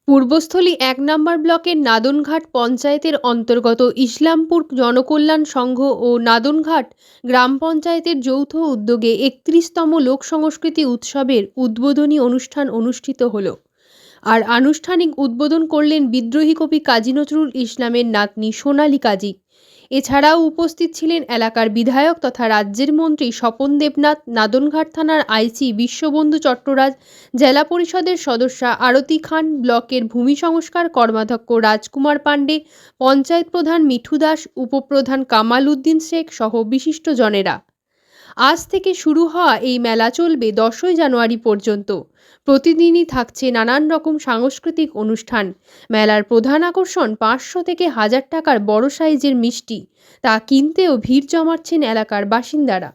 পূর্বস্থলী ১ নম্বর ব্লকের নাদনঘাট পঞ্চায়েতের অন্তর্গত ইসলামপুর জনকল্যাণ সংঘ ও নাদনঘাট গ্রাম পঞ্চায়েতের যৌথ উদ্যোগে ৩১তম লোক সংস্কৃতি উৎসবের উদ্বোধনী অনুষ্ঠান অনুষ্ঠিত হলো। আর আনুষ্ঠানিক উদ্বোধন করলেন বিদ্রোহী কবি কাজী নজরুল ইসলামের নাতনি সোনালী কাজী। এছাড়াও উপস্থিত ছিলেন এলাকার বিধায়ক তথা রাজ্যের মন্ত্রী স্বপন দেবনাথ, নাদনঘাট থানার আইসি বিশ্ববন্ধু চট্টরাজ, জেলা পরিষদের সদস্যা আরতি খান, ব্লকের ভূমি সংস্কার কর্মাধ্যক্ষ রাজকুমার পাণ্ডে, পঞ্চায়েত প্রধান মিঠু দাস, উপপ্রধান কামাল উদ্দিন শেখ সহ বিশিষ্টজনেরা। আজ থেকে শুরু হওয়া এই মেলা চলবে 10ই জানুয়ারি পর্যন্ত। প্রতিদিনই থাকছে নানান রকম সাংস্কৃতিক অনুষ্ঠান। মেলার প্রধান আকর্ষণ 500 থেকে 1000 টাকার বড় সাইজের মিষ্টি। তা কিনতেও ভিড় জমাচ্ছেন এলাকার বাসিন্দারা।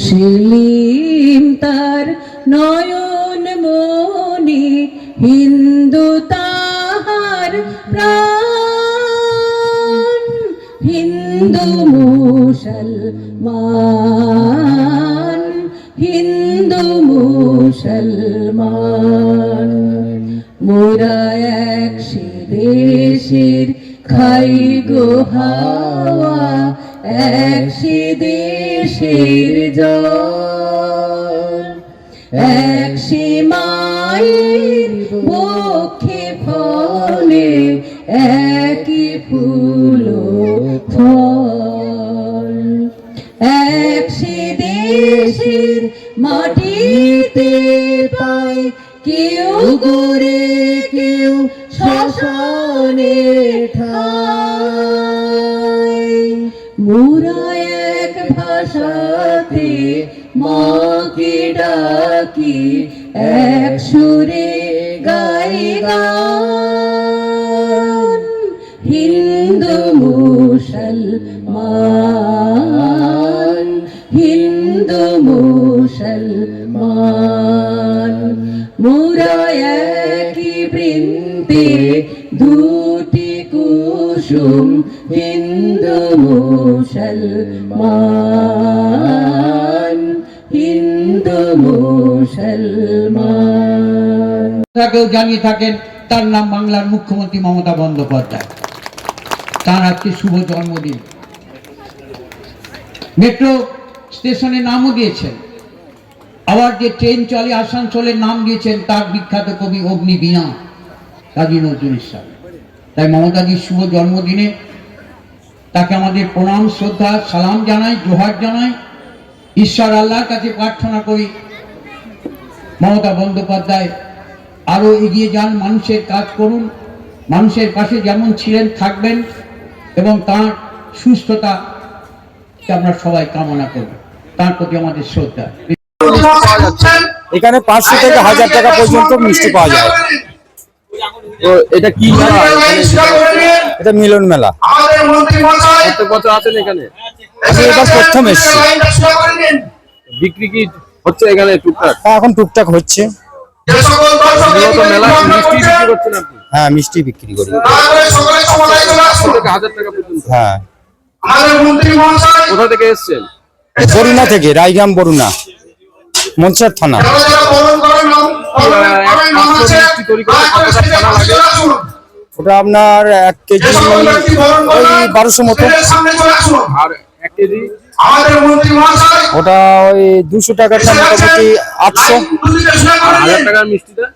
শিলিম তার নয়ন মনে, হিন্দু তাহার প্রাণ। হিন্দু মুসলমান, হিন্দু মুসলমান, মোরা এক সে দেশের খাই গো হাওয়া, এক সে দেশের জল, এক সে মায়ের বক্ষে ফলে, একই ফুল ফল। এক সে দেশের মাটিতে পায় কেউ গড়ে, কেউ শ্মশানে ঠাই। মোরা এক ভাষাতে মাকে ডাকি, এক সুরে গাই গান। হিন্দু মুসলমান, হিন্দু মুসলমান, মোরা একই বৃন্তে দুটি কুসুম। হিন্দু মুসলমান, হিন্দু মুসলমান। তাকেও জানিয়ে থাকেন তার নাম বাংলার মুখ্যমন্ত্রী মমতা বন্দ্যোপাধ্যায়। তার আজকে শুভ জন্মদিন। মেট্রো স্টেশনের নামও দিয়েছেন, আবার যে ট্রেন চলে আসানসোলের নাম দিয়েছেন তার বিখ্যাত কবি অগ্নিবীণা কাজী নজরুল ইসলাম। তাই মমতাজির শুভ জন্মদিনে তাকে আমাদের প্রণাম, শ্রদ্ধা, সালাম জানাই, জোহার জানাই। ঈশ্বর আল্লাহর কাছে প্রার্থনা করি মমতা বন্দ্যোপাধ্যায় আরো এগিয়ে যান, মানুষের কাজ করুন, মানুষের পাশে যেমন ছিলেন থাকবেন, এবং তার সুস্থতা আমরা সবাই কামনা করব। তার প্রতি আমাদের শ্রদ্ধা। এখানে 500 থেকে 1000 টাকা পর্যন্ত মিষ্টি পাওয়া যায়। তো এটা কি মেলা? এটা মিলন মেলা। প্রত্যেক বছর আসেন এখানে? আমি এবার প্রথম এসেছি। বিক্রি কি হচ্ছে এখানে টুকটাক? এখন টুকটাক হচ্ছে। মেলা মিষ্টি বিক্রি করছেন আপনি? হ্যাঁ, মিষ্টি বিক্রি করি। 500 থেকে 1000 টাকা পর্যন্ত? হ্যাঁ। কোথা থেকে এসেছেন? বরুণা থেকে, রায়গ্রাম বরুণা, মনসার থানা। ওটা আপনার 1 কেজি ওই 1200 মতো। আর 1 কেজি ওটা ওই 200 টাকাটা মোটামুটি 800। 1000 টাকার মিষ্টিটা?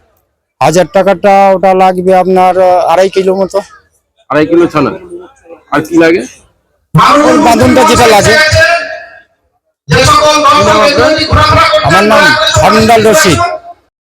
1000 টাকাটা ওটা লাগবে আপনার 2.5 কিলো মতো। 2.5 কিলো ছানা। আর কি লাগে? বাঁধনটা যেটা লাগে। নাম আপনার? আমার নাম খন্দল রশিদ।